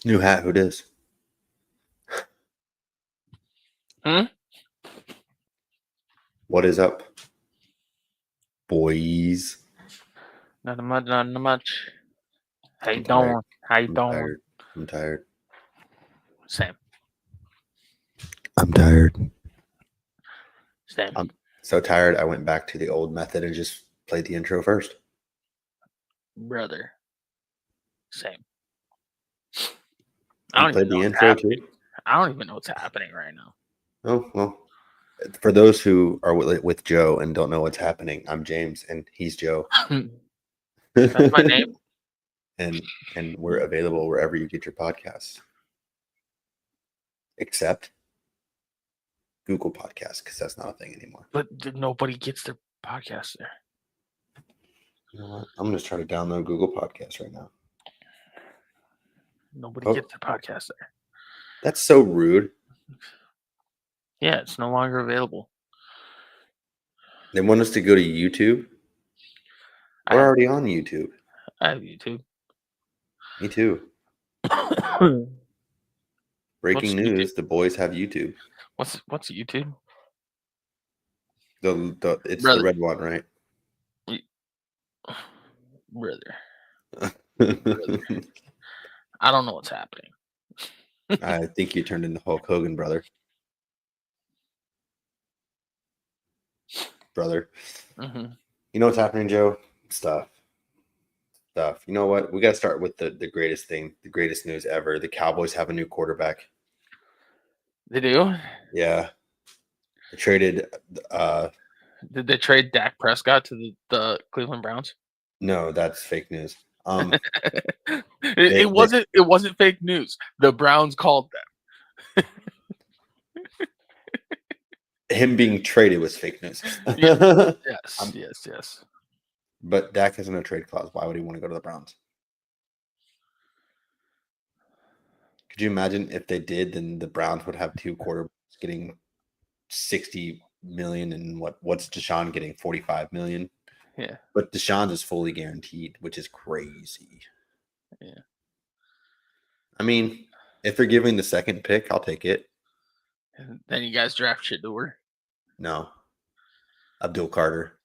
New hat, who dis? What is up, boys? Nothing much. How you I'm tired. doing? How you doing? I'm tired. Same. I'm tired. Same. I'm so tired. I went back to the old method and just played the intro first. Brother. Same. You played the intro too? I don't even know what's happening right now. Oh, well. For those who are with Joe and don't know what's happening, I'm James and he's Joe. That's my name. And we're available wherever you get your podcasts. Except Google Podcasts, because that's not a thing anymore. But nobody gets their podcast there. You know what? I'm going to try to download Google Podcasts right now. Nobody gets their podcast there. That's so rude. Yeah, it's no longer available. They want us to go to YouTube. We're already on YouTube. I have YouTube. Me too. Breaking news: the boys have YouTube. What's YouTube? It's the red one, right? Brother. I don't know what's happening. I think you turned into Hulk Hogan, brother. Mm-hmm. You know what's happening, Joe? Stuff. You know what? We got to start with the greatest thing, the greatest news ever. The Cowboys have a new quarterback. They do? Yeah. They traded. Did they trade Dak Prescott to the Cleveland Browns? No, that's fake news. It wasn't fake news. The Browns called them. Him being traded was fake news. Yes. But Dak has no trade clause. Why would he want to go to the Browns? Could you imagine if they did? Then the Browns would have two quarterbacks getting $60 million, and what's Deshaun getting? $45 million. Yeah. But Deshaun is fully guaranteed, which is crazy. Yeah. I mean, if they're giving the second pick, I'll take it. And then you guys draft Shedeur? No. Abdul Carter.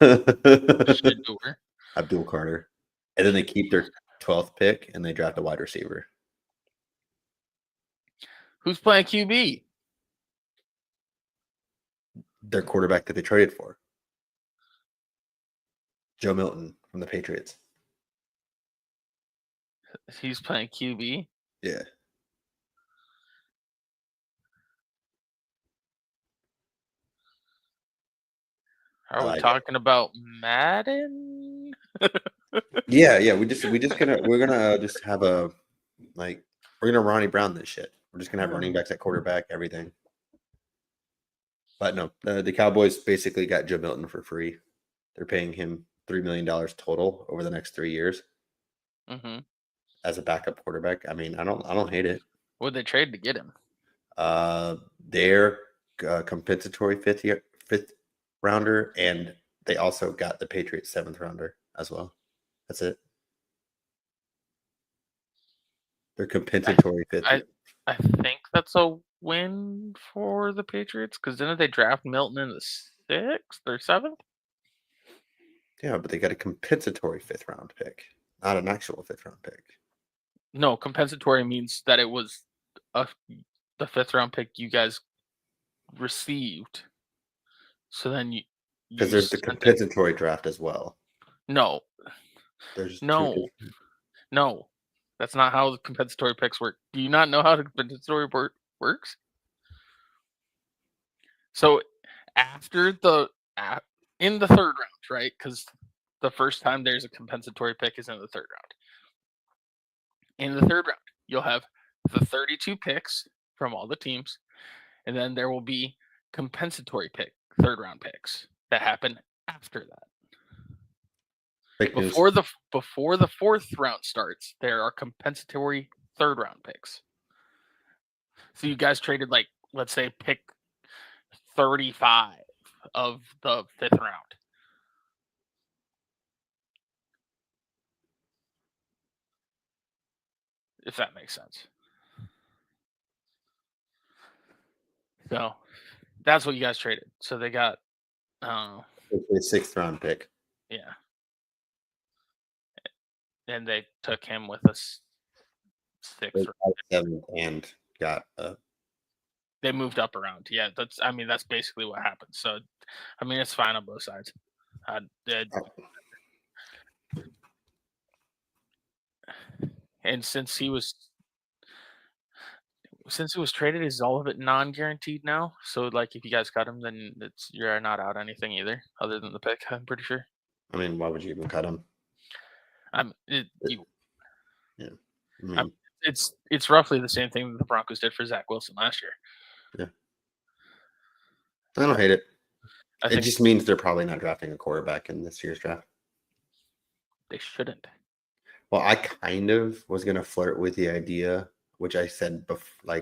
Shedeur? Abdul Carter. And then they keep their 12th pick and they draft a wide receiver. Who's playing QB? Their quarterback that they traded for. Joe Milton from the Patriots. He's playing QB? Yeah. Are we talking about Madden? Yeah. We're gonna just have we're gonna Ronnie Brown this shit. We're just gonna have running backs at quarterback, everything. But no, the Cowboys basically got Joe Milton for free. They're paying him $3 million total over the next 3 years as a backup quarterback. I mean, I don't hate it. What'd they trade to get him? Their compensatory fifth rounder, and they also got the Patriots 7th rounder as well. That's it. Their compensatory fifth. I think that's a win for the Patriots, because didn't they draft Milton in the 6th or 7th? Yeah, but they got a compensatory 5th round pick, not an actual 5th round pick. No, compensatory means that it was the 5th round pick you guys received. So then because there's the compensatory draft as well. No, There's two No, different- no, that's not how the compensatory picks work. Do you not know how the compensatory works? So after in the third round, right? Because the first time there's a compensatory pick is in the third round. In the third round, you'll have the 32 picks from all the teams, and then there will be compensatory third round picks that happen after that. fake news. Before the fourth round starts, there are compensatory third round picks. So you guys traded, like, let's say, pick 35 of the fifth round. If that makes sense. So that's what you guys traded. So they got It's a sixth round pick. yeah. And they took him with a They sixth. got seventh and got They moved up around. Yeah, that's basically what happened. So I mean, it's fine on both sides. And since he was traded, is all of it non-guaranteed now? So, like, if you guys cut him, then you're not out anything either, other than the pick. I'm pretty sure. I mean, why would you even cut him? Yeah. I mean, it's roughly the same thing that the Broncos did for Zach Wilson last year. Yeah. I don't hate it. It just means they're probably not drafting a quarterback in this year's draft. They shouldn't. Well, I kind of was going to flirt with the idea, which I said, I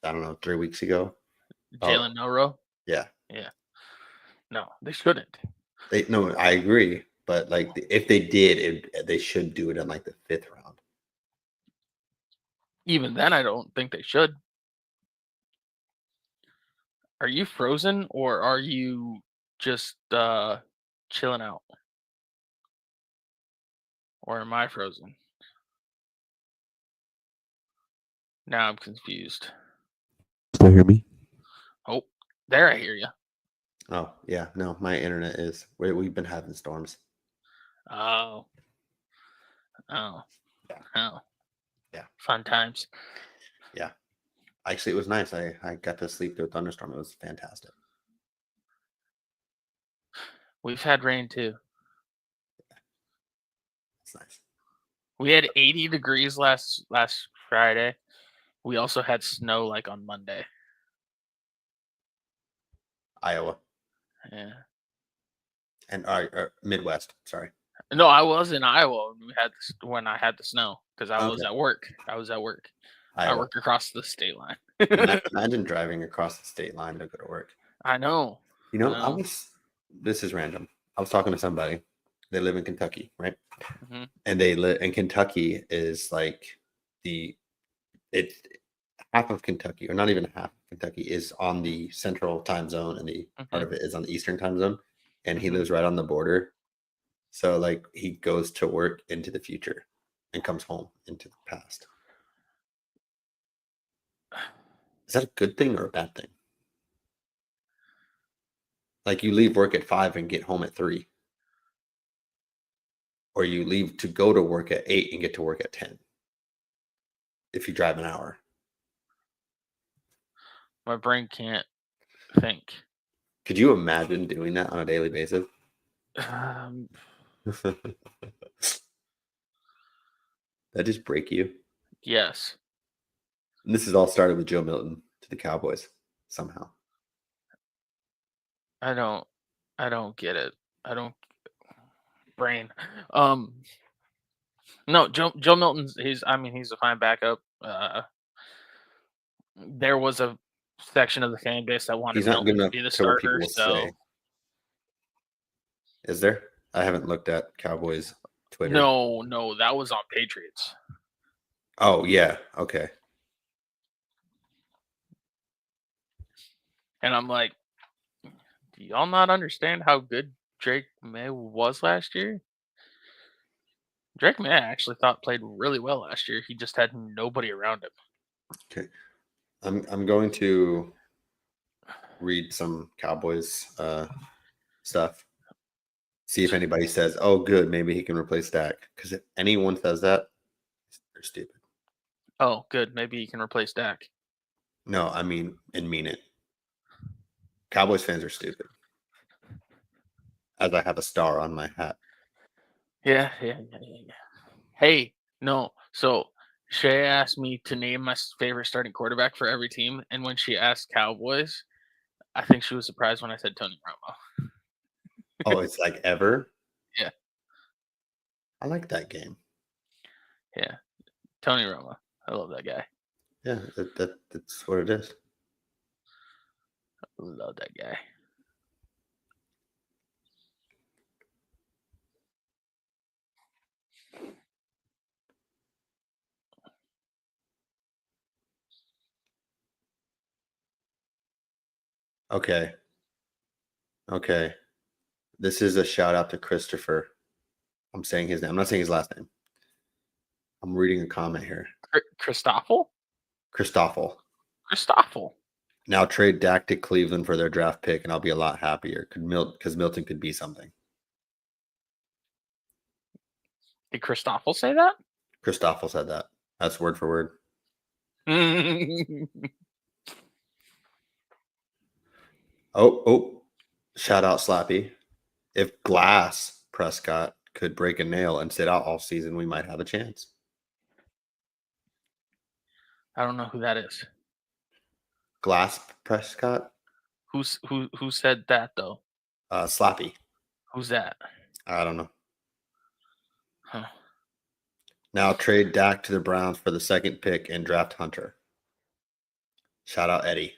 don't know, 3 weeks ago. Jalen Milroe? Yeah. Yeah. No, they shouldn't. No, I agree. But, like, if they did, they should do it in, like, the fifth round. Even then, I don't think they should. Are you frozen, or are you just chilling out? Or am I frozen? Now I'm confused. Still hear me? Oh, there I hear you. Oh, yeah. No, my internet is. We've been having storms. Oh. Yeah. Oh. Yeah. Fun times. Yeah. Actually, it was nice. I got to sleep through a thunderstorm. It was fantastic. We've had rain too. It's nice. We had 80 degrees last Friday. We also had snow, like, on Monday. Iowa. Yeah. And Midwest. Sorry. No, I was in Iowa when I had the snow, because I was Okay. at work. I work across the state line. Imagine driving across the state line to go to work. I know. You know, this is random. I was talking to somebody. They live in Kentucky, right? Mm-hmm. And they live in Kentucky is like it's half of Kentucky, or not even half of Kentucky, is on the central time zone, and the part of it is on the eastern time zone. And he lives right on the border. So, like, he goes to work into the future and comes home into the past. Is that a good thing or a bad thing? Like, you leave work at 5 and get home at 3. Or you leave to go to work at 8 and get to work at 10. If you drive an hour. My brain can't think. Could you imagine doing that on a daily basis? Um, That just break you? yes. And this has all started with Joe Milton to the Cowboys somehow. I don't get it. I don't brain. No, Joe Milton's he's a fine backup. There was a section of the fan base that wanted He's not good Milton to enough be the to what starter. people So say. Is there? I haven't looked at Cowboys Twitter. no, that was on Patriots. Oh, yeah. Okay. And I'm like, do y'all not understand how good Drake May was last year? Drake May, I actually thought, played really well last year. He just had nobody around him. Okay. I'm going to read some Cowboys stuff. See if anybody says, "Oh, good, maybe he can replace Dak." Because if anyone says that, they're stupid. Oh, good. Maybe he can replace Dak. No, I mean and mean it. Cowboys fans are stupid. As I have a star on my hat. Yeah. Hey, no. So Shay asked me to name my favorite starting quarterback for every team, and when she asked Cowboys, I think she was surprised when I said Tony Romo. Oh, it's like ever? Yeah. I like that game. Yeah. Tony Romo. I love that guy. Yeah, that's what it is. I love that guy. Okay. Okay. This is a shout out to Christopher. I'm saying his name. I'm not saying his last name. I'm reading a comment here. Christoffel? Christoffel. Christoffel. Now trade Dak to Cleveland for their draft pick, and I'll be a lot happier. Because Milton could be something. Did Christoffel say that? Christoffel said that. That's word for word. Oh, shout out Slappy. If Glass Prescott could break a nail and sit out all season, we might have a chance. I don't know who that is. Glass Prescott? Who said that though? Slappy. Who's that? I don't know. Huh. Now trade Dak to the Browns for the second pick and draft Hunter. Shout out Eddie.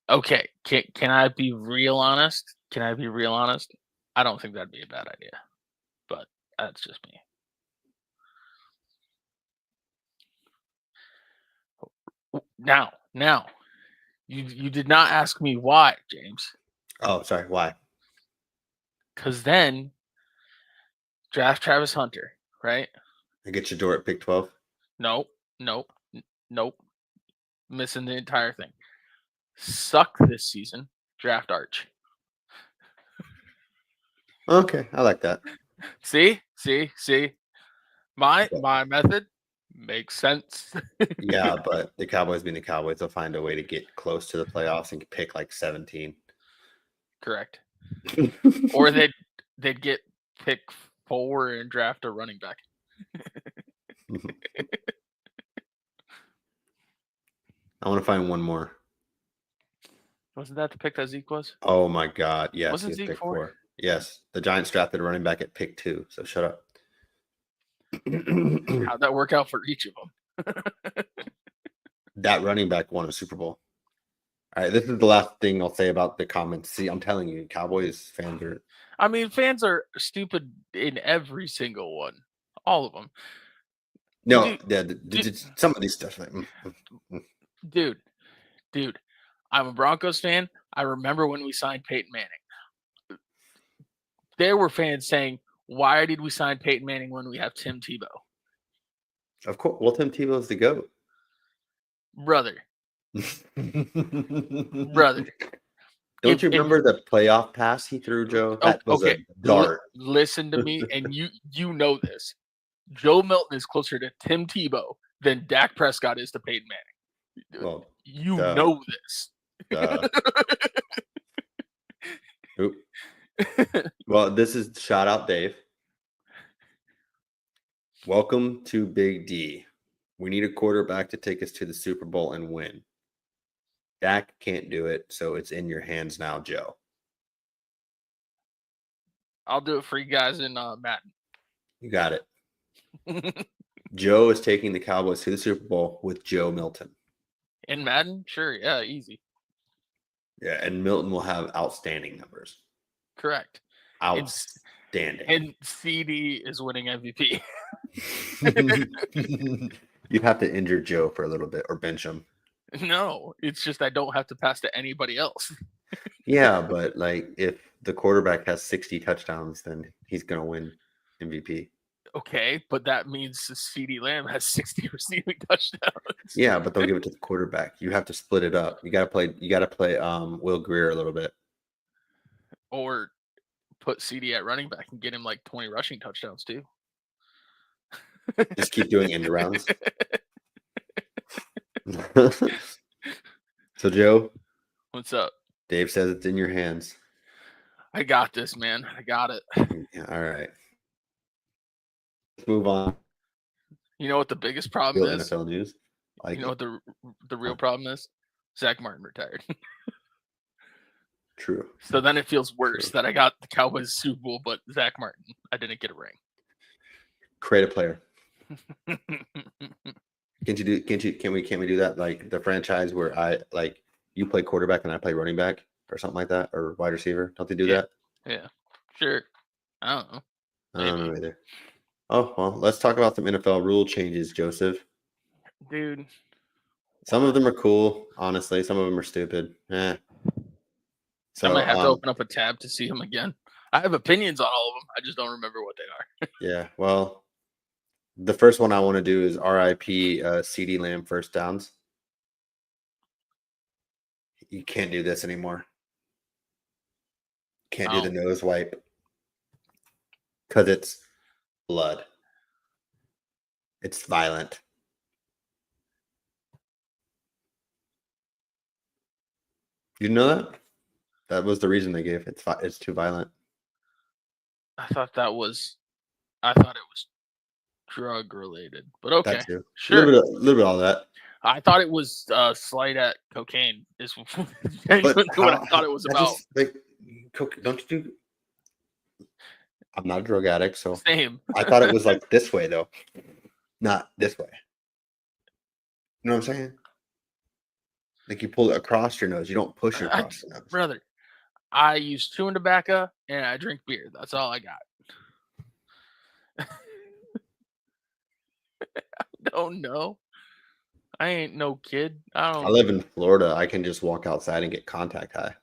Okay, can I be real honest? I don't think that'd be a bad idea, but that's just me. Now, you did not ask me why, James. Oh, sorry. Why? Because then draft Travis Hunter, right? I get your door at pick 12. Nope. Missing the entire thing. Suck this season. Draft Arch. Okay, I like that. See. My method makes sense. Yeah, but the Cowboys being the Cowboys, they'll find a way to get close to the playoffs and pick like 17. Correct. Or they'd get pick 4 and draft a running back. I want to find one more. Wasn't that the pick that Zeke was? Oh my God! Yes, Wasn't Zeke pick 4? 4. Yes, the Giants drafted a running back at pick 2. So shut up. How'd that work out for each of them? That running back won a Super Bowl. All right, this is the last thing I'll say about the comments. See, I'm telling you, Cowboys fans are. I mean, fans are stupid in every single one. All of them. No, some of these stuff. Like, Dude, I'm a Broncos fan. I remember when we signed Peyton Manning. There were fans saying, "Why did we sign Peyton Manning when we have Tim Tebow?" Of course, well, Tim Tebow's the GOAT. Brother. Don't you remember the playoff pass he threw, Joe? That was a dart. Listen to me, and you know this. Joe Milton is closer to Tim Tebow than Dak Prescott is to Peyton Manning. Well, you know this. Well, this is shout out Dave. Welcome to Big D. We need a quarterback to take us to the Super Bowl and win. Dak can't do it, so it's in your hands now, Joe. I'll do it for you guys in Madden. You got it. Joe is taking the Cowboys to the Super Bowl with Joe Milton. In Madden? Sure, yeah, easy. Yeah, and Milton will have outstanding numbers. Correct. Outstanding. And CD is winning MVP. You'd have to injure Joe for a little bit or bench him. No, it's just I don't have to pass to anybody else. Yeah, but like if the quarterback has 60 touchdowns, then he's going to win MVP. Okay, but that means CeeDee Lamb has 60 receiving touchdowns. Yeah, but they'll give it to the quarterback. You have to split it up. You got to play Will Greer a little bit. Or put CD at running back and get him like 20 rushing touchdowns too. Just keep doing end rounds. So Joe, what's up? Dave says it's in your hands. I got this, man. I got it. Yeah, all right. Let's move on. You know what the biggest problem Real is? NFL news. You know what the real problem is? Zach Martin retired. True. So then it feels worse that I got the Cowboys Super Bowl, but Zach Martin, I didn't get a ring. Create a player. Can we do that, like the franchise where I like you play quarterback and I play running back or something like that, or wide receiver? Don't they do that? Yeah, sure. I don't know. I don't know either. Oh well, let's talk about some NFL rule changes, Joseph. Dude, some of them are cool, honestly. Some of them are stupid. So I might have to open up a tab to see them again. I have opinions on all of them. I just don't remember what they are. Yeah, well, the first one I want to do is RIP CD Lamb first downs. You can't do this anymore. Can't do the nose wipe because it's blood. It's violent. You know that? That was the reason they gave. It's too violent. I thought it was drug related, but okay, that too. Sure. A little bit of all that. I thought it was slight at cocaine. Is what I thought it was about. Don't you do? I'm not a drug addict, so Same. I thought it was like this way though, not this way. You know what I'm saying? Like you pull it across your nose. You don't push it across your nose. Brother, I use chewing tobacco and I drink beer. That's all I got. I don't know. I ain't no kid. I live in Florida. I can just walk outside and get contact high.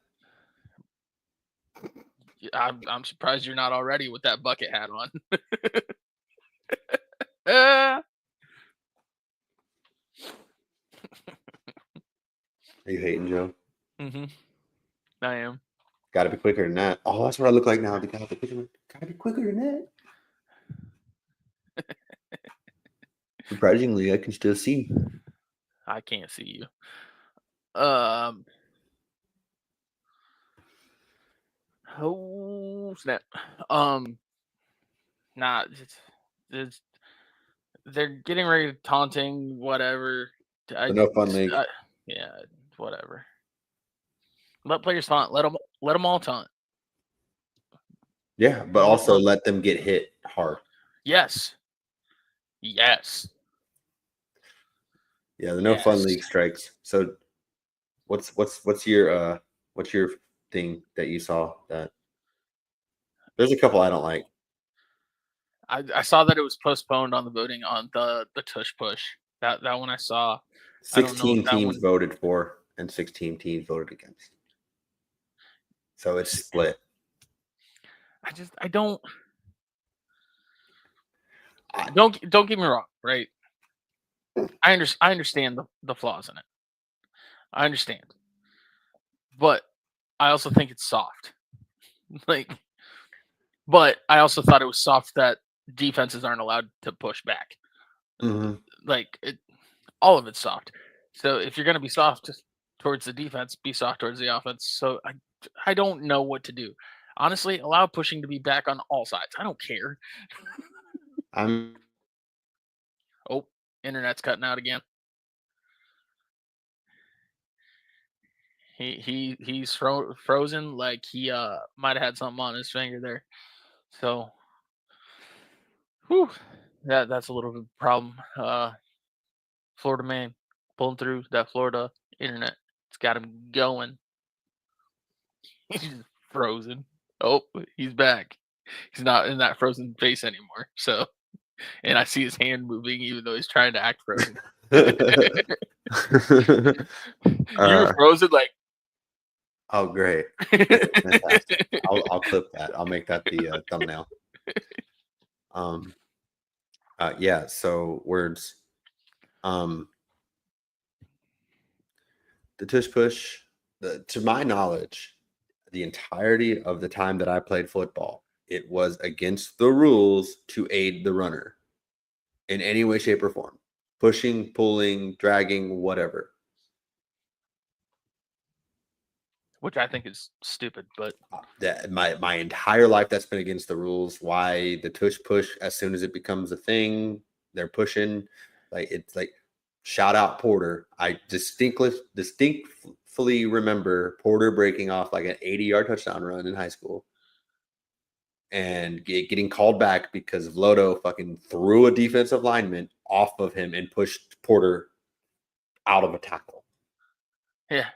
I'm surprised you're not already with that bucket hat on. Are you hating, Joe? Mm-hmm. I am. Got to be quicker than that. Oh, that's what I look like now. Got to be quicker than that. Surprisingly, I can still see. I can't see you. Oh snap. Nah. They're getting ready to taunting whatever. No fun league. Yeah, whatever. Let players taunt. Let them all taunt. Yeah, but also let them get hit hard. Yes. Yeah, the no fun league strikes. So, what's your thing that you saw that? There's a couple I don't like. I saw that it was postponed on the voting on the tush push. That one I saw. 16 teams voted for and 16 teams voted against. So it's split. Don't get me wrong, right? I understand the flaws in it. I understand. But I also think it's soft. But I also thought it was soft that defenses aren't allowed to push back. Mm-hmm. All of it's soft. So if you're going to be soft towards the defense, be soft towards the offense. So I don't know what to do. Honestly, allow pushing to be back on all sides. I don't care. Oh, internet's cutting out again. He's frozen, like he might have had something on his finger there. So, that's a little bit of a problem. Florida man pulling through that Florida internet. It's got him going. He's frozen. Oh, he's back. He's not in that frozen face anymore. So, and I see his hand moving, even though he's trying to act frozen. You were frozen, like. Oh, great! I'll clip that. I'll make that the thumbnail. Yeah. So words. The tush push. To my knowledge, the entirety of the time that I played football, it was against the rules to aid the runner in any way, shape, or form. Pushing, pulling, dragging, whatever. Which I think is stupid, but That my entire life that's been against the rules. Why the tush push as soon as it becomes a thing, they're pushing. Like it's like shout out Porter. I distinctly remember Porter breaking off like an 80-yard touchdown run in high school and getting called back because Vloto fucking threw a defensive lineman off of him and pushed Porter out of a tackle. yeah.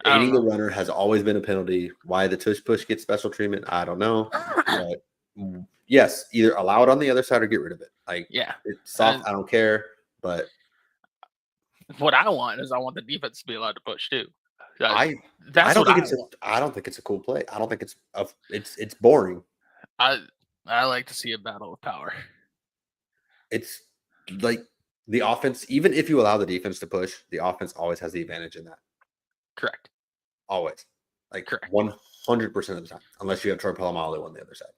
Aiding the runner has always been a penalty. Why the tush push gets special treatment, I don't know. But yes, either allow it on the other side or get rid of it. Like, yeah, it's soft. I don't care. But what I want is I want the defense to be allowed to push too. I That's don't what think I don't think it's a cool play. I don't think it's boring. I like to see a battle of power. It's like the offense, even if you allow the defense to push, the offense always has the advantage in that. Correct. Always. Like Correct. 100% of the time. Unless you have Troy Polamalu on the other side.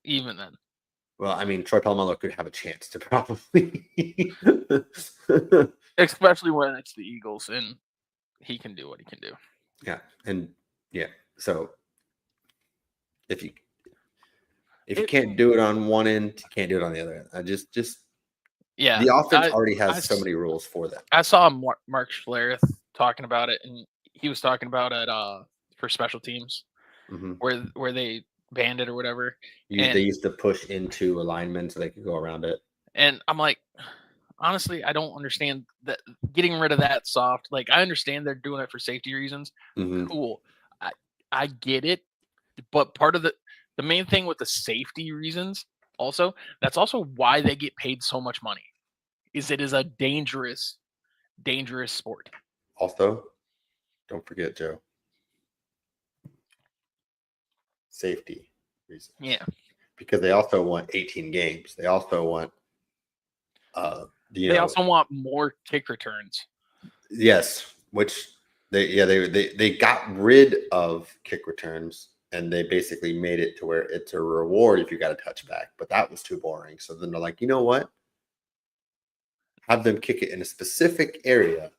Even then. Well, I mean, Troy Polamalu could have a chance to probably. Especially when it's the Eagles and he can do what he can do. Yeah. And yeah. So if you can't do it on one end, you can't do it on the other end. I just yeah. The offense already has so many rules for that. I saw Mark Schlereth talking about it, and he was talking about it for special teams where they banned it or whatever. They used to push into alignment so they could go around it. And I'm like, honestly, I don't understand that getting rid of that soft. Like, I understand they're doing it for safety reasons. Cool. I get it. But part of the main thing with the safety reasons also, that's also why they get paid so much money, is it is a dangerous sport. Also, don't forget, Joe, safety reasons. Yeah. Because they also want 18 games. They also want they also want more kick returns. Yes, which they got rid of kick returns and they basically made it to where it's a reward if you got a touchback, but that was too boring. So then they're like, you know what? Have them kick it in a specific area.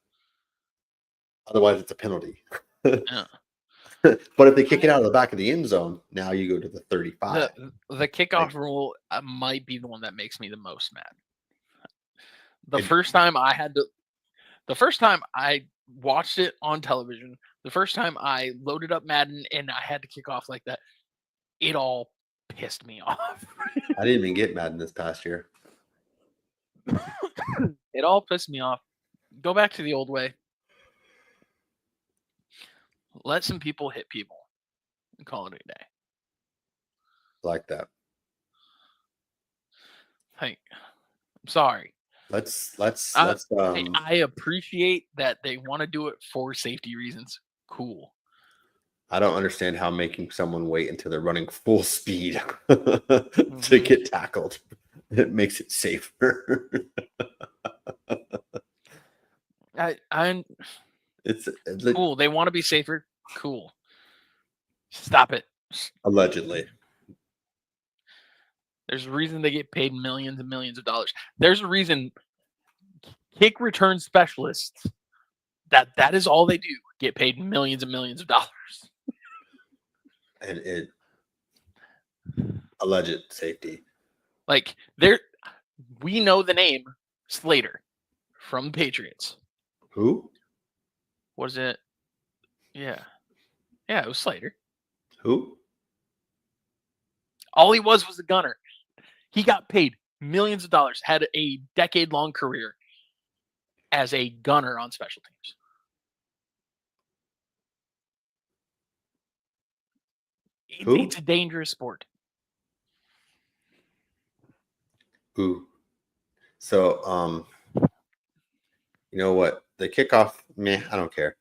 Otherwise, it's a penalty. Yeah. But if they kick it out of the back of the end zone, now you go to the 35. The kickoff rule might be the one that makes me the most mad. The first time I watched it on television, the first time I loaded up Madden and I had to kick off like that, it all pissed me off. I didn't even get Madden this past year. It all pissed me off. Go back to the old way. Let some people hit people and call it a day. Like that. Hey, I'm sorry. Let's I appreciate that they want to do it for safety reasons. Cool. I don't understand how making someone wait until they're running full speed to get tackled. It makes it safer. It's cool. They want to be safer. Cool. Stop it. Allegedly. There's a reason they get paid millions and millions of dollars. There's a reason kick return specialists, that is all they do, get paid millions and millions of dollars. And it alleged safety. Like we know the name Slater from the Patriots. Who? Was it? Yeah, it was Slater. Who? All he was a gunner. He got paid millions of dollars, had a decade-long career as a gunner on special teams. It's a dangerous sport. Ooh. So, you know what? The kickoff, meh, I don't care.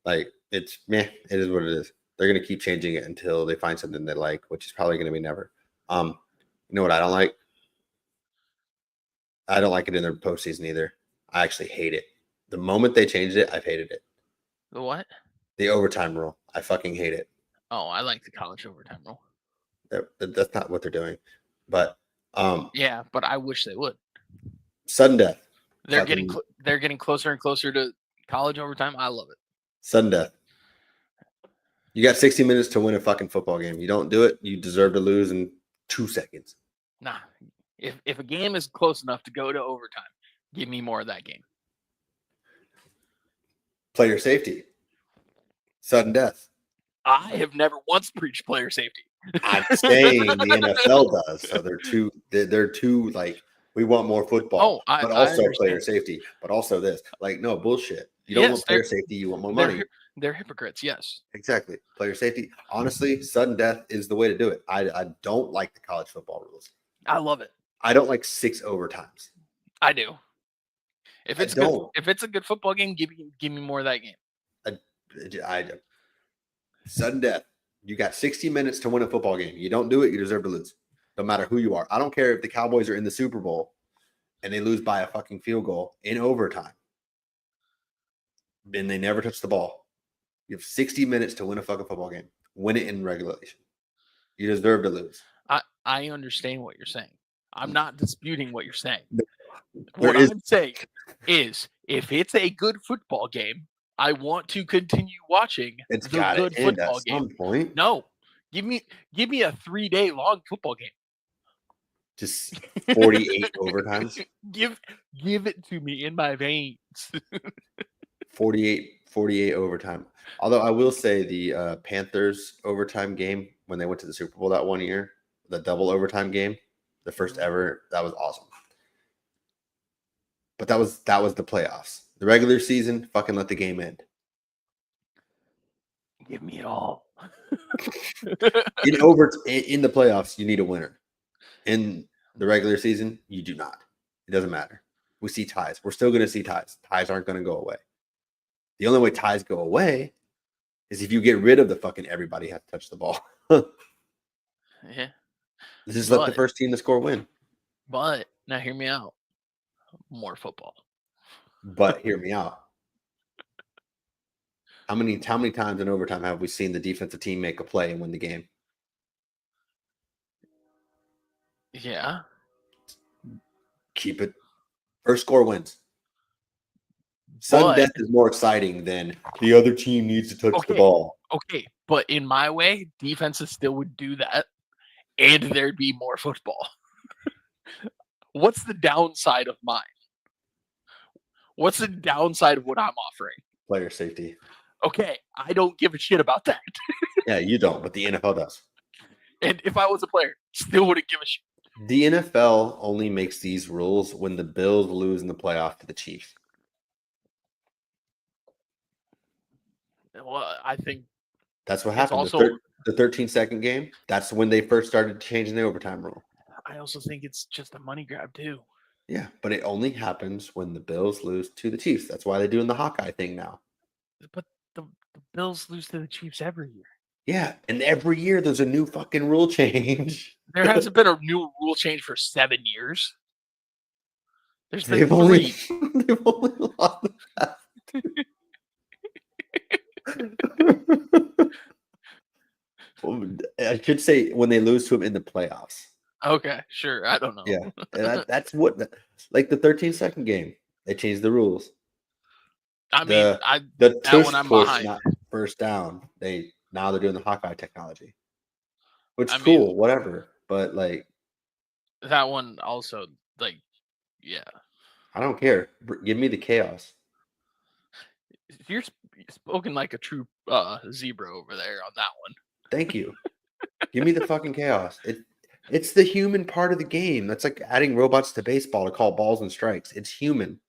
Like, it's meh, it is what it is. They're going to keep changing it until they find something they like, which is probably going to be never. You know what I don't like? I don't like it in their postseason either. I actually hate it. The moment they changed it, I've hated it. The what? The overtime rule. I fucking hate it. Oh, I like the college overtime rule. That's not what they're doing. But yeah, but I wish they would. Sudden death. They're getting closer and closer to college overtime. I love it. Sudden death. You got 60 minutes to win a fucking football game. You don't do it, you deserve to lose in 2 seconds. Nah. If a game is close enough to go to overtime, give me more of that game. Player safety. Sudden death. I have never once preached player safety. I'm saying the NFL does. So they're too like, we want more football, but also player safety, but also this. Like, no, bullshit. You don't want player safety, you want more money. They're hypocrites, yes. Exactly. Player safety. Honestly, sudden death is the way to do it. I don't like the college football rules. I love it. I don't like 6 overtimes. I do. If it's a good football game, give me more of that game. I sudden death. You got 60 minutes to win a football game. You don't do it, you deserve to lose. No matter who you are. I don't care if the Cowboys are in the Super Bowl and they lose by a fucking field goal in overtime. And they never touch the ball. You have 60 minutes to win a fucking football game. Win it in regulation. You deserve to lose. I understand what you're saying. I'm not disputing what you're saying. What I'm saying is, if it's a good football game, I want to continue watching the good football game. At some point. No, give me a 3-day long football game. Just 48 overtimes. Give it to me in my veins. 48 overtime. Although I will say the Panthers overtime game when they went to the Super Bowl that one year, the double overtime game, the first ever, that was awesome. But that was the playoffs. The regular season, fucking let the game end. Give me it all. in the playoffs, you need a winner. In the regular season, you do not. It doesn't matter. We see ties. We're still going to see ties. Ties aren't going to go away. The only way ties go away is if you get rid of the fucking everybody has to touch the ball. Yeah. Just let the first team to score win. But now hear me out. More football. But hear me out. How many times in overtime have we seen the defensive team make a play and win the game? Yeah. Keep it. First score wins. Sudden death is more exciting than the other team needs to touch the ball. Okay, but in my way, defenses still would do that, and there'd be more football. What's the downside of mine? What's the downside of what I'm offering? Player safety. Okay, I don't give a shit about that. Yeah, you don't, but the NFL does. And if I was a player, still wouldn't give a shit. The NFL only makes these rules when the Bills lose in the playoff to the Chiefs. Well, I think that's what happened. Also, the 13-second game, that's when they first started changing the overtime rule. I also think it's just a money grab, too. Yeah, but it only happens when the Bills lose to the Chiefs. That's why they're doing the Hawkeye thing now. But the Bills lose to the Chiefs every year. Yeah, and every year there's a new fucking rule change. There hasn't been a new rule change for 7 years. There's been 3. They've only lost that. I should say when they lose to him in the playoffs. Okay, sure. I don't know. Yeah, and that's what, like the 13-second game, they changed the rules. I mean, the tush push, not first down. Now they're doing the Hawkeye technology, which is cool, whatever. But like that one also, like, yeah. I don't care. Give me the chaos. You're spoken like a true zebra over there on that one. Thank you. Give me the fucking chaos. It's the human part of the game. That's like adding robots to baseball to call balls and strikes. It's human.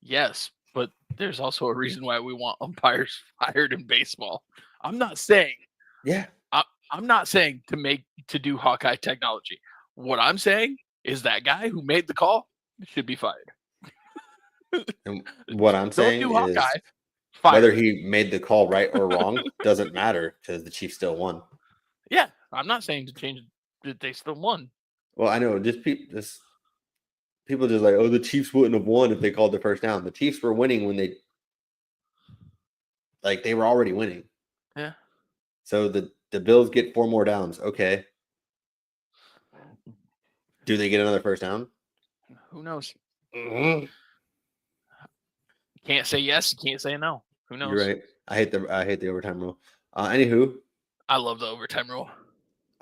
Yes, but there's also a reason why we want umpires fired in baseball. I'm not saying. Yeah. I'm not saying to do Hawkeye technology. What I'm saying is that guy who made the call should be fired. And what I'm saying is Hawkeye, whether he made the call right or wrong doesn't matter because the Chiefs still won. Yeah, I'm not saying to change that they still won. Well, I know just people just like, oh, the Chiefs wouldn't have won if they called the first down. The Chiefs were winning when they were already winning. Yeah. So the Bills get 4 more downs. Okay. Do they get another first down? Who knows? Mm-hmm. Can't say yes. Can't say no. Who knows? You're right. I hate the overtime rule. Anywho, I love the overtime rule.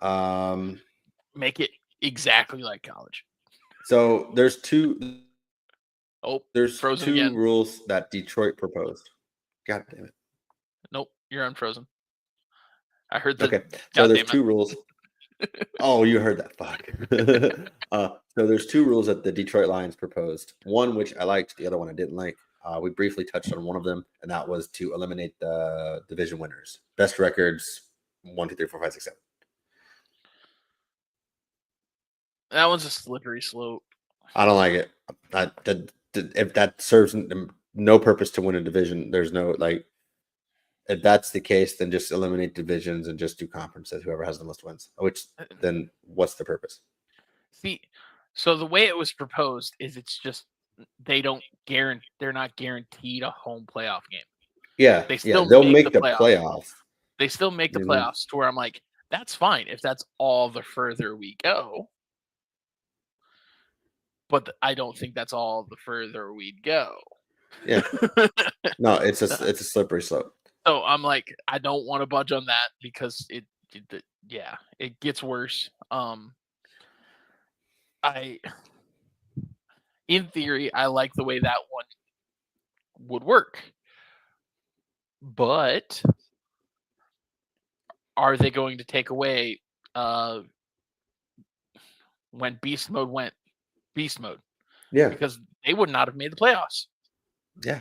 Um, Make it exactly like college. So there's two. Oh, There's frozen two again. rules that Detroit proposed. God damn it. Nope, you're unfrozen. I heard the. Okay, so God there's damn it. 2 rules. Oh, you heard that? Fuck. So there's 2 rules that the Detroit Lions proposed. One which I liked, the other one I didn't like. We briefly touched on one of them, and that was to eliminate the division winners, best records 1, 2, 3, 4, 5, 6, 7. That one's a slippery slope. I don't like it. If that serves no purpose to win a division, there's no like. If that's the case, then just eliminate divisions and just do conferences. Whoever has the most wins. Which then, what's the purpose? See, so the way it was proposed is it's just they're not guaranteed a home playoff game. Yeah, they still they'll make the playoffs. They still make the playoffs to where I'm like, that's fine if that's all the further we go. But I don't think that's all the further we'd go. Yeah. No, it's a slippery slope. So I'm like, I don't want to budge on that because it gets worse. In theory, I like the way that one would work. But are they going to take away when beast mode went beast mode? Yeah. Because they would not have made the playoffs. Yeah.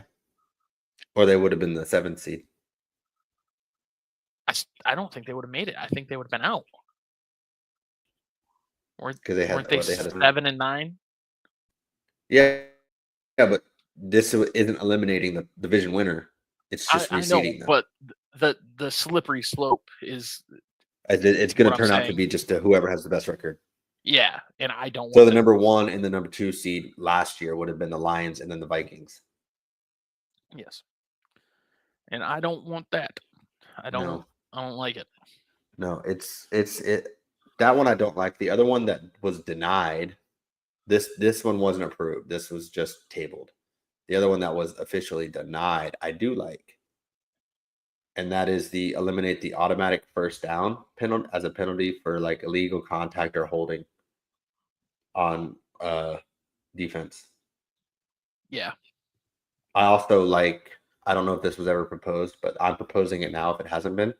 Or they would have been the 7th seed. I don't think they would have made it. I think they would have been out. Weren't they had 7 and 9? Yeah, but this isn't eliminating the division winner. It's just reseeding them. But the slippery slope is. It's going to turn out to be just whoever has the best record. Yeah, and I don't. So the number 1 and the number 2 seed last year would have been the Lions and then the Vikings. Yes, and I don't want that. I don't like it. No, it's that one I don't like. The other one that was denied, this one wasn't approved. This was just tabled. The other one that was officially denied, I do like. And that is the eliminate the automatic first down penalty as a penalty for like illegal contact or holding on defense. Yeah. I also like, I don't know if this was ever proposed, but I'm proposing it now if it hasn't been.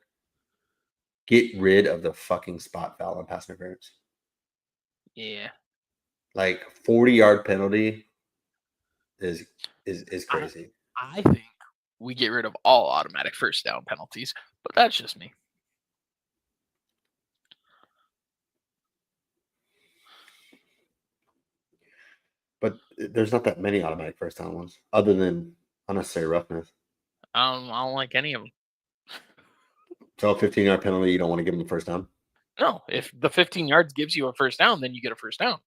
Get rid of the fucking spot foul on pass interference. Yeah. Like 40-yard penalty is crazy. I think we get rid of all automatic first down penalties, but that's just me. But there's not that many automatic first down ones, other than unnecessary roughness. I don't like any of them. So a 15-yard penalty, you don't want to give them the first down? No, if the 15 yards gives you a first down, then you get a first down.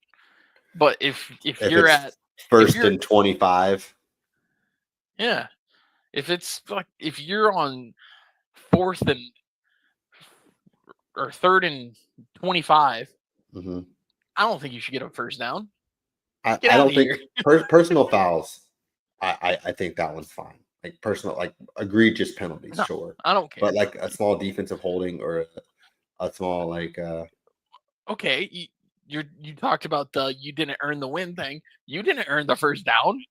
But if you're at first and 25, yeah, if it's like if you're on 4th and or 3rd and 25, I don't think you should get a first down. I don't think personal fouls. I think that one's fine. Like personal, like egregious penalties, no, sure. I don't care. But like a small defensive holding or a small like. Okay, you talked about the you didn't earn the win thing. You didn't earn the first down.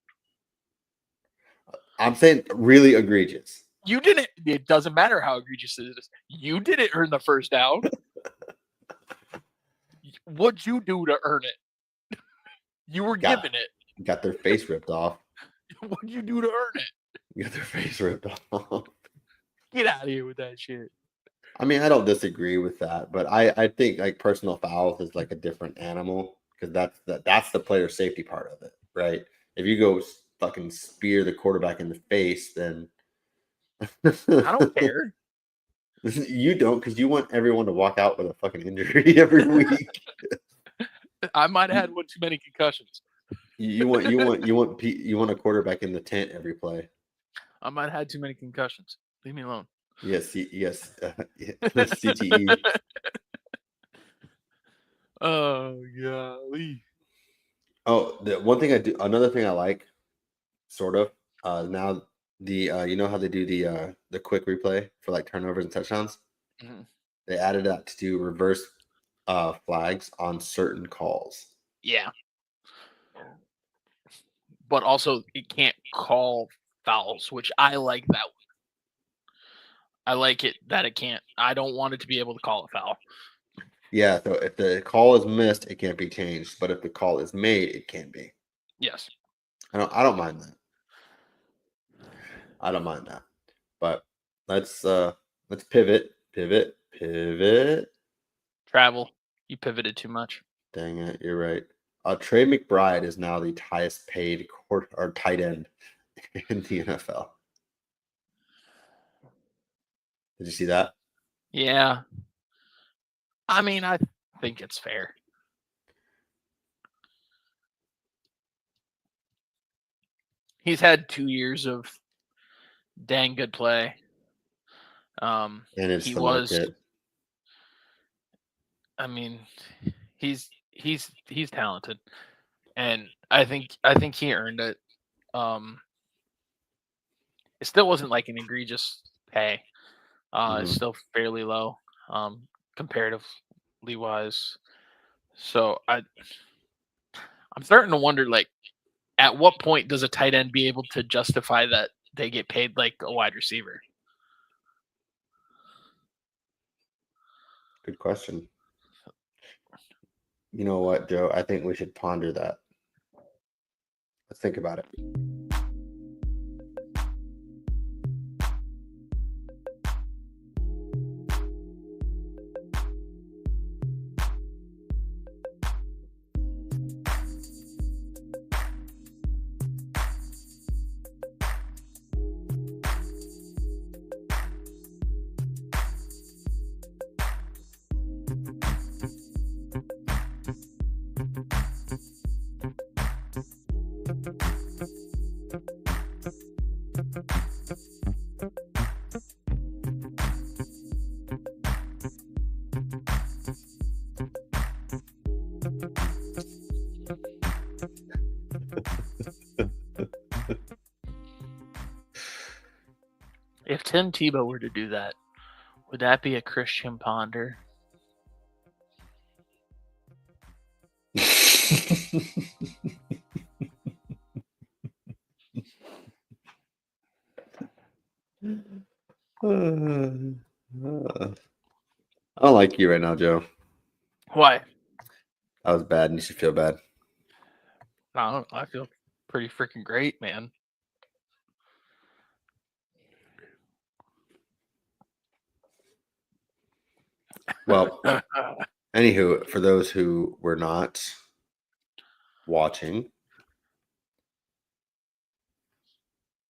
I'm saying really egregious. You didn't. It doesn't matter how egregious it is. You didn't earn the first down. What'd you do to earn it? You were given it. Got their face ripped off. What'd you do to earn it? You got their face ripped off. Get out of here with that shit. I mean, I don't disagree with that, but I think like personal fouls is like a different animal because that's the player safety part of it, right? If you go fucking spear the quarterback in the face, then I don't care. You don't, because you want everyone to walk out with a fucking injury every week. I might have had one too many concussions. You want a quarterback in the tent every play. I might have had too many concussions. Leave me alone. Yes, CTE. Oh golly. Oh, the one thing I do, another thing I like, sort of. Now you know how they do the quick replay for like turnovers and touchdowns. Mhm. They added that to do reverse flags on certain calls. Yeah. But also, it can't call fouls, which I like that one. I like it that it can't. I don't want it to be able to call a foul. Yeah, so if the call is missed, it can't be changed. But if the call is made, it can be. Yes. I don't mind that. I don't mind that. But let's pivot. Travel. You pivoted too much. Dang it, you're right. Trey McBride is now the highest paid tight end in the NFL. Did you see that? Yeah. I mean, I think it's fair. He's had 2 years of dang good play. And it's He the was. market. I mean, he's talented, and I think he earned it. It still wasn't like an egregious pay. It's still fairly low, comparatively wise. So I'm starting to wonder, like, at what point does a tight end be able to justify that they get paid like a wide receiver? Good question. You know what, Joe? I think we should ponder that. Let's think about it. If Tim Tebow were to do that, would that be a Christian Ponder? I don't like you right now, Joe. Why? That was bad, and you should feel bad. No, I feel pretty freaking great, man. Well, anywho, for those who were not watching,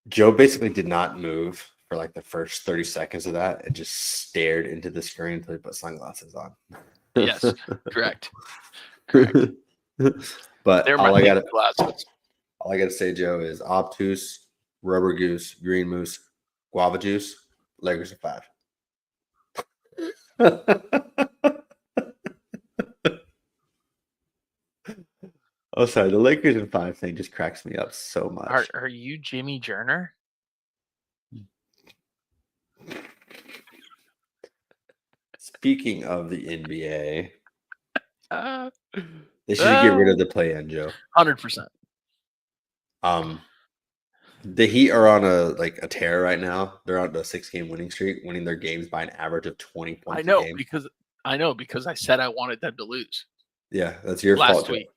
Joe basically did not move for like the first 30 seconds of that and just stared into the screen until he put sunglasses on. Yes, correct. Correct. But They're all my I glasses. gotta say, Joe, is obtuse, rubber goose, green moose, guava juice, Lakers are 5. Oh, sorry. The Lakers in 5 thing just cracks me up so much. Are you Jimmy Jerner? Speaking of the NBA, they should get rid of the play-in, Joe. 100%. The Heat are on a tear right now. They're on a 6-game winning streak, winning their games by an average of 20 points a game. because I said I wanted them to lose. Yeah, that's your last fault, week.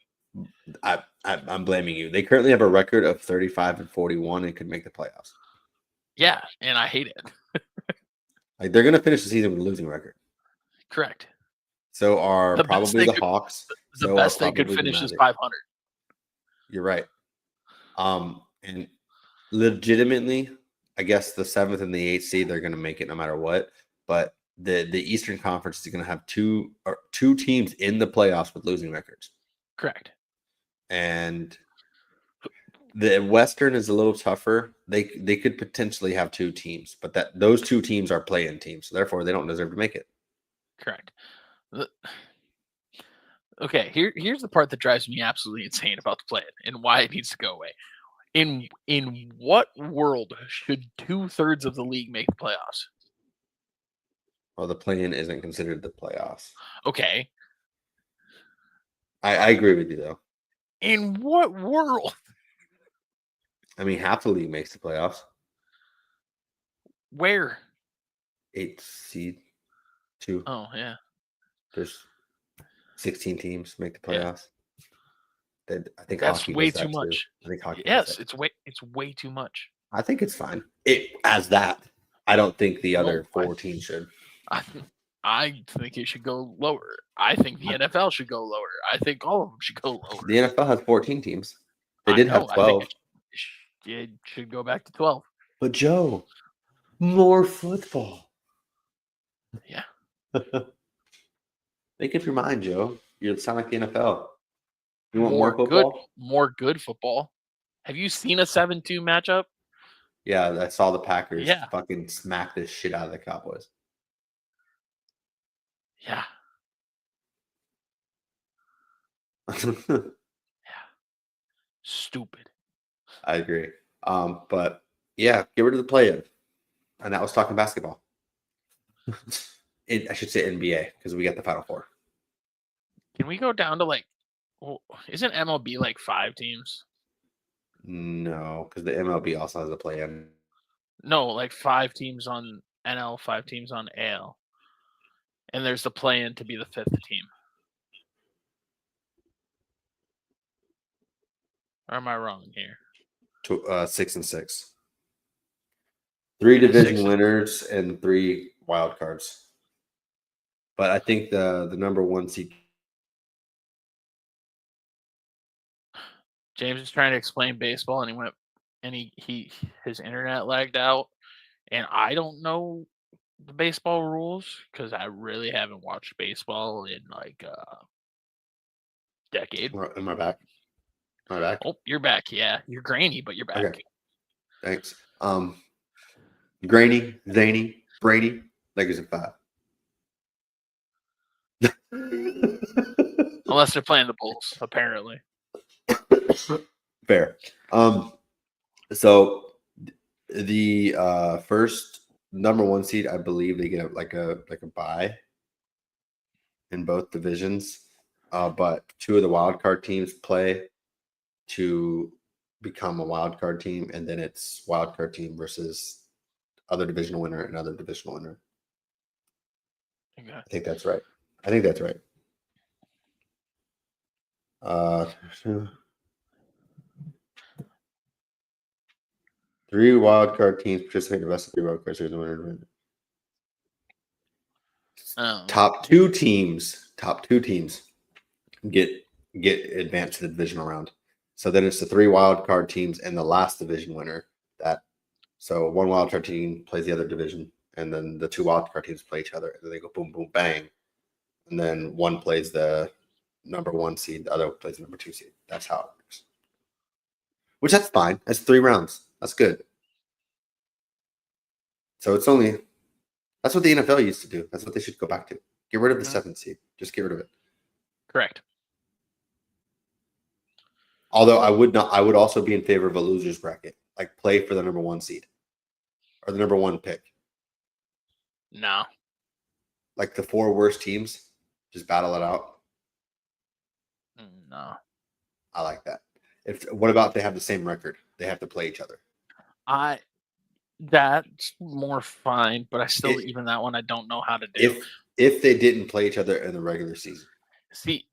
I'm blaming you. They currently have a record of 35-41 and could make the playoffs. Yeah, and I hate it. Like they're going to finish the season with a losing record. Correct. So are probably the Hawks. The best they could finish is 500. You're right. And legitimately, I guess the 7th and the 8th seed, they're going to make it no matter what. But the Eastern Conference is going to have two teams in the playoffs with losing records. Correct. And The Western is a little tougher. They could potentially have 2 teams, but those 2 teams are play-in teams, so therefore they don't deserve to make it. Correct. Okay, here's the part that drives me absolutely insane about the play-in and why it needs to go away. In what world should 2/3 of the league make the playoffs? Well, the play-in isn't considered the playoffs. Okay. I agree with you though. In what world? I mean, half the league makes the playoffs. Where? 8 seed, 2. Oh yeah. There's 16 teams make the Yeah. playoffs. I think That's hockey way does too that much. too. I think hockey does Yes, that. it's way too much. I think it's fine. As that. I don't think the other No, 4 teams should. I think it should go lower. I think the NFL should go lower. I think all of them should go lower. The NFL has 14 teams. They did have 12. I think it should go back to 12. But Joe, more football. Yeah. Make up your mind, Joe. You sound like the NFL. You want more football? More good football. Have you seen a 7-2 matchup? Yeah, I saw the Packers Yeah. fucking smack this shit out of the Cowboys. Yeah. Yeah. Stupid. I agree. But yeah, get rid of the play-in. And that was talking basketball. I should say NBA because we got the Final Four. Can we go down to isn't MLB like 5 teams? No, because the MLB also has a play-in. No, like 5 teams on NL, 5 teams on AL. And there's the play-in to be the 5th team. Or am I wrong here? 6 and 6. 3 division winners and 3 wild cards. But I think the number 1 seed. James is trying to explain baseball, and his internet lagged out, and I don't know the baseball rules because I really haven't watched baseball in like a decade. Am I back? Am I back? Oh, you're back. Yeah, you're grainy, but you're back. Okay. Thanks. Grainy, zany, brainy, Lakers in 5. Unless they're playing the Bulls, apparently. Fair. So the first number 1 seed, I believe they get like a bye in both divisions. But 2 of the wild card teams play to become a wild card team, and then it's wild card team versus other divisional winner and other divisional winner. Okay. I think that's right. 3 wild card teams participate in the rest of 3 wild card series. Top two teams get advanced to the divisional round. So then it's the 3 wild card teams and the last division winner. So 1 wild card team plays the other division, and then the 2 wild card teams play each other, and then they go boom, boom, bang, and then one plays the number 1 seed, the other plays the number 2 seed. That's how it works. Which that's fine. That's 3 rounds. That's good. So that's what the NFL used to do. That's what they should go back to. Get rid of the 7th seed. Just get rid of it. Correct. Although I would also be in favor of a loser's bracket. Like play for the number 1 seed or the number 1 pick. No. Like the 4 worst teams, just battle it out. No. I like that. What about if they have the same record? They have to play each other. That's more fine, but even that one I don't know how to do. If they didn't play each other in the regular season. See,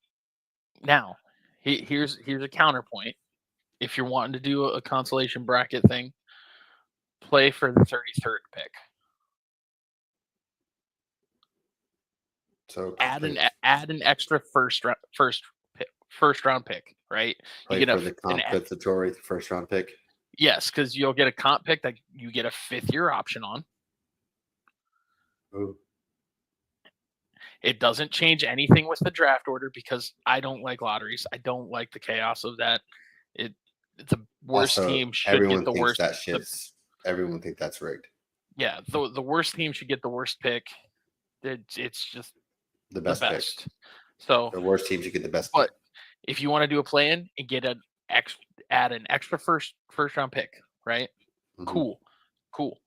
now here's a counterpoint. If you're wanting to do a consolation bracket thing, play for the 33rd pick. So add an extra first round pick, right? You get the compensatory first round pick. Yes, because you'll get a comp pick that you get a 5th-year option on. Ooh. It doesn't change anything with the draft order because I don't like lotteries. I don't like the chaos of that. the worst Also, team should everyone get the thinks worst. that shit's. Everyone thinks that's rigged. Yeah, the worst team should get the worst pick. It's just The the best pick. best. So, The worst team should get the best but pick. if you want to do a plan and get add an extra first round pick, right? Mhm. Cool.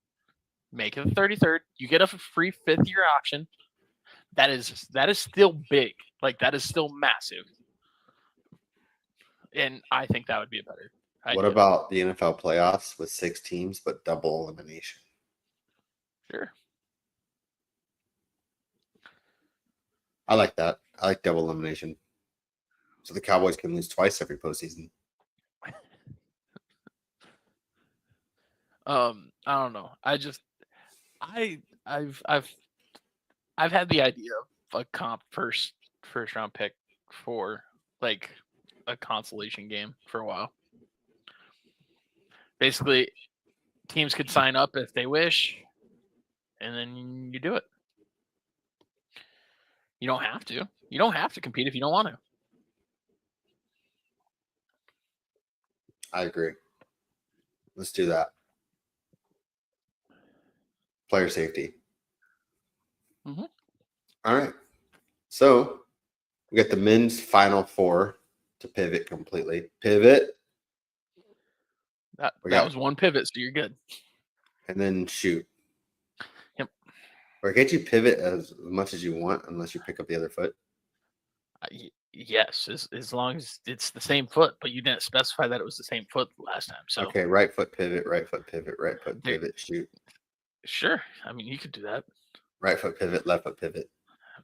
Make it the 33rd. You get a free 5th-year option. That is still big. Like, that is still massive. And I think that would be a better idea. What about the NFL playoffs with 6 teams but double elimination? Sure. I like that. I like double elimination. So the Cowboys can lose twice every postseason. I don't know. I've had the idea of a comp first round pick for like a consolation game for a while. Basically, teams could sign up if they wish, and then you do it. You don't have to. You don't have to compete if you don't want to. I agree. Let's do that. Player safety. Mhm. All right. So we got the men's final 4 to pivot completely. Pivot. That got- was one pivot, so you're good. And then shoot. Yep. Or can't you pivot as much as you want unless you pick up the other foot? Yes, as long as it's the same foot, but you didn't specify that it was the same foot last time. So Okay, right foot pivot, right foot pivot, right foot pivot, shoot. Sure. I mean, you could do that. Right foot pivot, left foot pivot.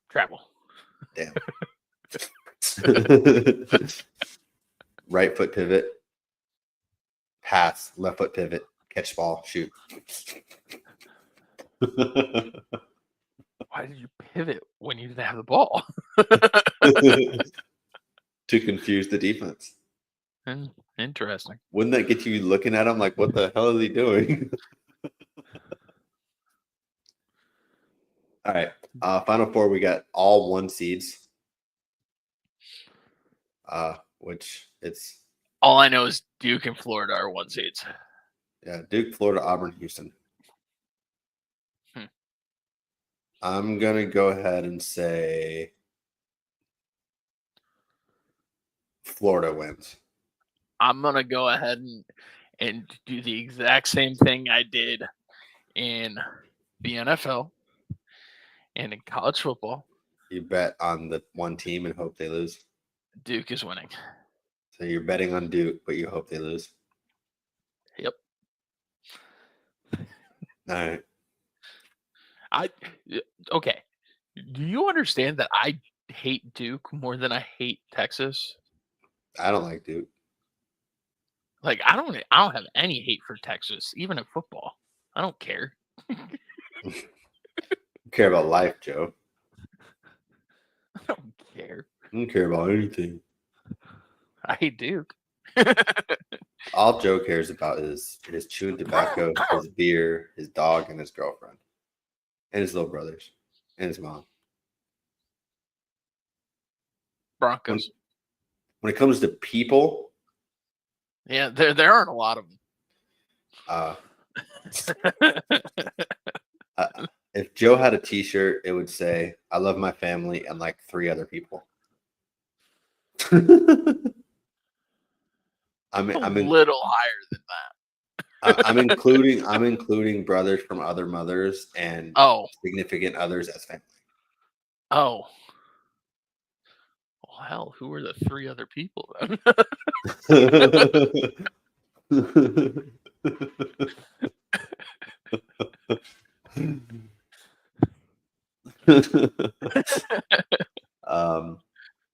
Travel. Damn. Right foot pivot, pass, left foot pivot, catch ball, shoot. Why did you pivot when you didn't have the ball? To confuse the defense. Interesting. Wouldn't that get you looking at him like, what the hell is he doing? All right. Final 4, we got all 1 seeds. Which it's all I know is Duke and Florida are 1 seeds. Yeah, Duke, Florida, Auburn, Houston. I'm gonna go ahead and say Florida wins. I'm gonna go ahead and do the exact same thing I did in the NFL and in college football. You bet on the one team and hope they lose. Duke is winning. So you're betting on Duke, but you hope they lose. Yep. All right. Okay. Do you understand that I hate Duke more than I hate Texas? I don't like Duke. Like, I don't have any hate for Texas, even in football. I don't care. You care about life, Joe. I don't care. I don't care about anything. I hate Duke. All Joe cares about is his chewing tobacco, his beer, his dog, and his girlfriend. And his little brothers. And his mom. Broncos. When it comes to people, yeah, there aren't a lot of them. If Joe had a T-shirt, it would say, "I love my family and like 3 other people." I'm a little higher than that. I'm including brothers from other mothers and significant others as family. Oh. Well, hell, who are the 3 other people then?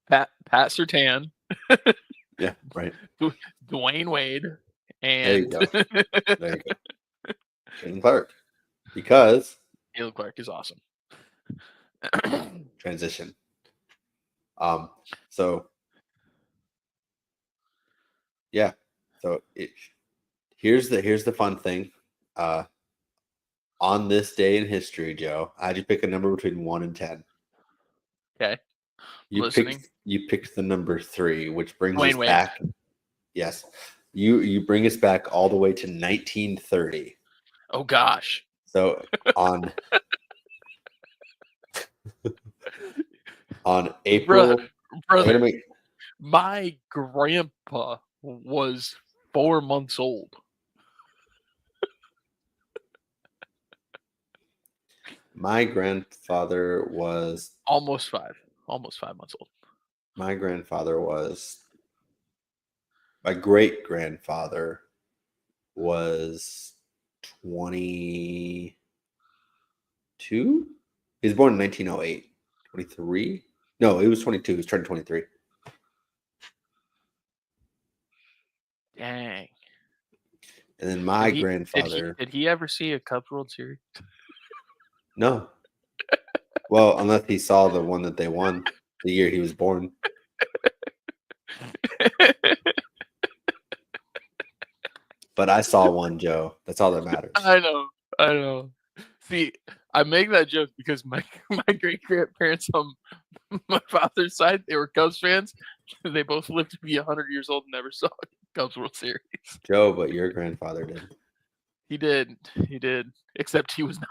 Pat Surtain. Yeah, right. Dwayne Wade and there you go. Caitlin Clark. Because Caitlin Clark is awesome. Transition. So yeah. So here's the fun thing. On this day in history, Joe, I had you pick a number between 1 and 10. Okay. You picked the number 3, which brings Dwayne us Wade. back. Yes. You bring us back all the way to 1930. Oh gosh. So on April, I'm Brother, gonna make my grandpa was 4 months old. my grandfather was Almost 5 months old. my grandfather was my great grandfather was 22. He was born in 1908. 23? No, he was 22. He was turning 23. Dang. And then my Did grandfather. he ever see a Cubs World Series? No. Well, unless he saw the one that they won the year he was born. But I saw one, Joe. That's all that matters. I know. See, I make that joke because my great grandparents on my father's side, they were Cubs fans. They both lived to be 100 years old and never saw a Cubs World Series. Joe, but your grandfather did. He did. Except he was not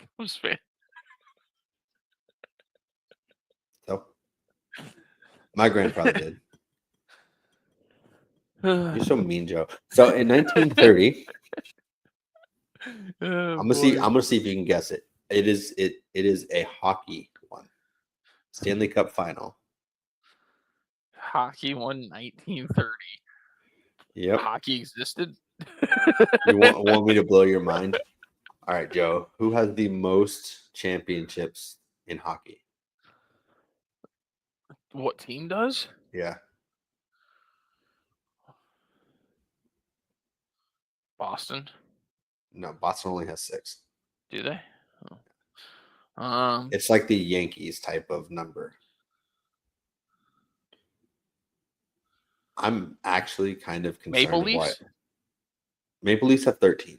a Cubs fan. So my grandfather did. You're so mean, Joe. So in 1930, I'm gonna see if you can guess it. It is a hockey one. Stanley Cup final. Hockey won 1930. Yep. Hockey existed. You want me to blow your mind? All right, Joe. Who has the most championships in hockey? What team does? Yeah. Boston. No, Boston only has 6. Do they? Oh. It's like the Yankees type of number. I'm actually kind of concerned Maple of why. Leafs. Maple Leafs have 13.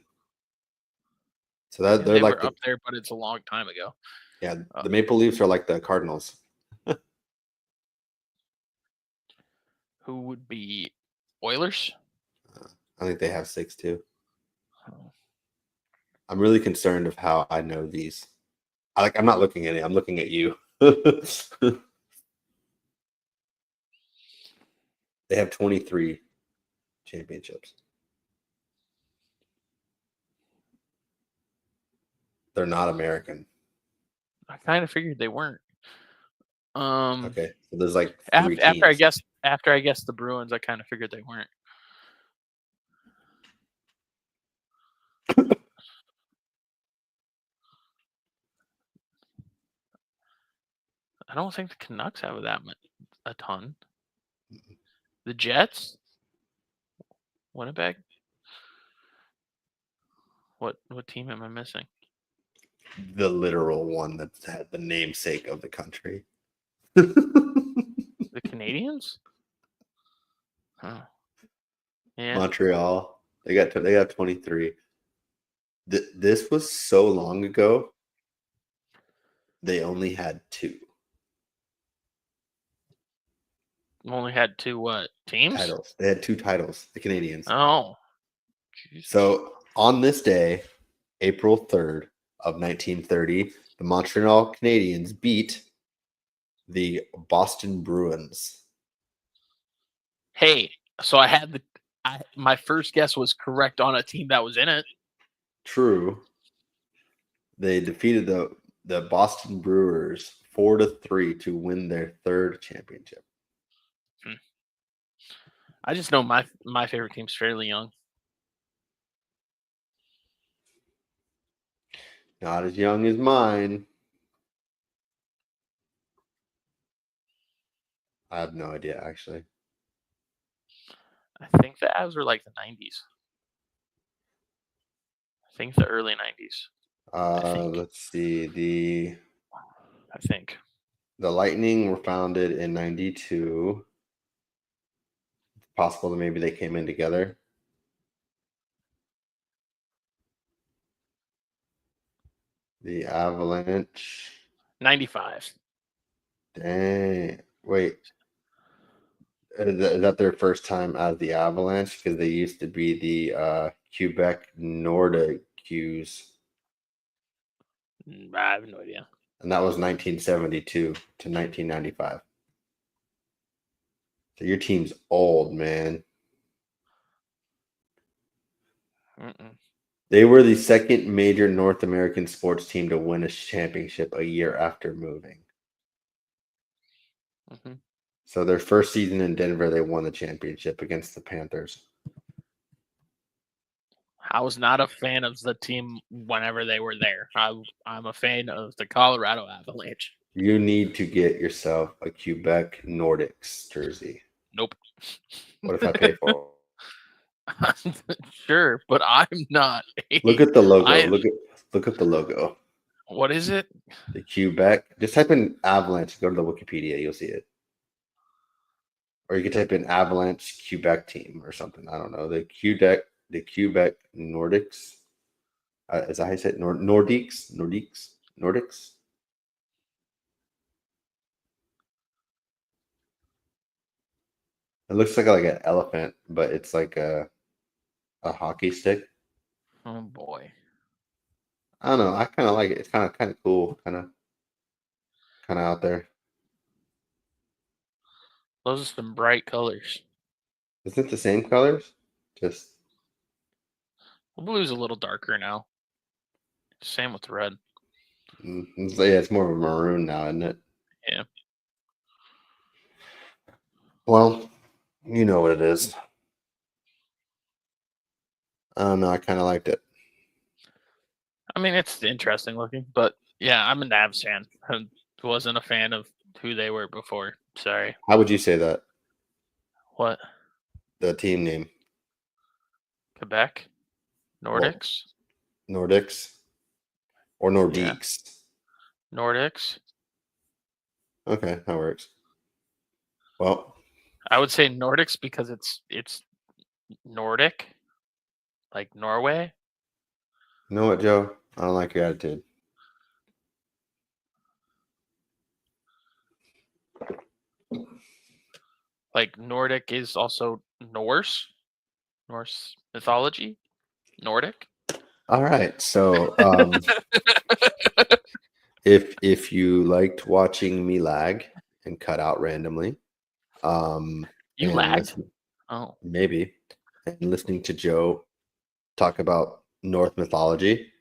So that they're They like were up there, but it's a long time ago. Yeah, the Maple Leafs are like the Cardinals. Who would be Oilers? I think they have 6 too. Oh. I'm really concerned of how I know these. I'm not looking at it. I'm looking at you. They have 23 championships. They're not American. I kind of figured they weren't. Okay, so there's like 3 teams. After I guessed the Bruins, I kind of figured they weren't. I don't think the Canucks have a ton. The Jets, Winnipeg. What team am I missing? The literal one that's had the namesake of the country. The Canadians. Huh. Yeah. Montreal. They have 23. This was so long ago. They only had 2 Only had 2 what teams? titles. They had 2 titles. The Canadians. Oh. Jesus. So on this day, April 3rd of 1930, the Montreal Canadiens beat the Boston Bruins. Hey, so my first guess was correct on a team that was in it. True. They defeated the Boston Brewers 4-3 to win their 3rd championship. I just know my favorite team's fairly young. Not as young as mine. I have no idea, actually. I think the Avs were like the 90s. I think the early 90s. Let's see. I think The Lightning were founded in 92. It's possible that maybe they came in together. The Avalanche. 95. Dang. Wait. Is that their first time as the Avalanche? Because they used to be the Quebec Nordiques, I have no idea. and that was 1972 to 1995. So your team's old, man. Mm-mm. They were the second major North American sports team to win a championship a year after moving. Mm-hmm. So their first season in Denver, they won the championship against the Panthers. I was not a fan of the team whenever they were there. I'm a fan of the Colorado Avalanche. You need to get yourself a Quebec Nordics jersey. Nope. What if I pay for it? Sure, but I'm not. Look at the logo. Look at the logo. What is it? The Quebec. Just type in Avalanche. Go to the Wikipedia. You'll see it. Or you can type in Avalanche Quebec team or something. I don't know. The Quebec Nordics. Is that how you say it? Nordiques. It looks like an elephant, but it's like a hockey stick. Oh boy. I don't know. I kind of like it. It's kind of cool. Kind of out there. Those are some bright colors. Isn't it the same colors? Just The blue's a little darker now. Same with red. it's more of a maroon now, isn't it? Yeah. Well, you know what it is. I don't know. I kind of liked it. I mean, it's interesting looking, but yeah, I'm an Avs fan. I wasn't a fan of who they were before. Sorry. How would you say that? What? The team name? Quebec? Nordics? Nordics or Nordiques? Yeah. Nordics. Okay, that works. Well, I would say Nordics because it's Nordic, like Norway. you know what, Joe? I don't like your attitude. Like Nordic is also Norse mythology. Nordic. All right, so if you liked watching me lag and cut out randomly, You and lagged? Oh, maybe, and listening to Joe talk about North mythology,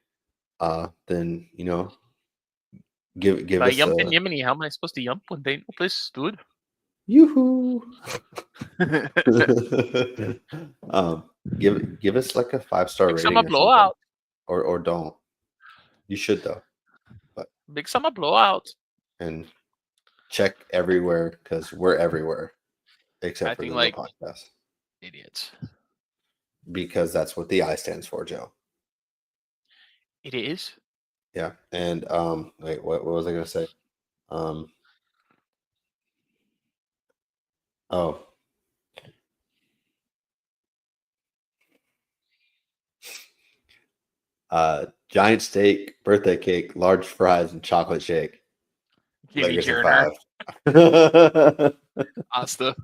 then give by us yumping Yiminy, how am I supposed to yump when they know this, dude? yoo-hoo. Give us like a 5-star Big rating summer or something, blowout. or don't. You should though, but Big summer blowout. and check everywhere because we're everywhere except for Acting the like No Podcast, idiots. because that's what the I stands for, Joe. It is. Yeah, and wait, what was I gonna say? Oh, giant steak, birthday cake, large fries, and chocolate shake. Give me Lakers in Turner. 5. Asta.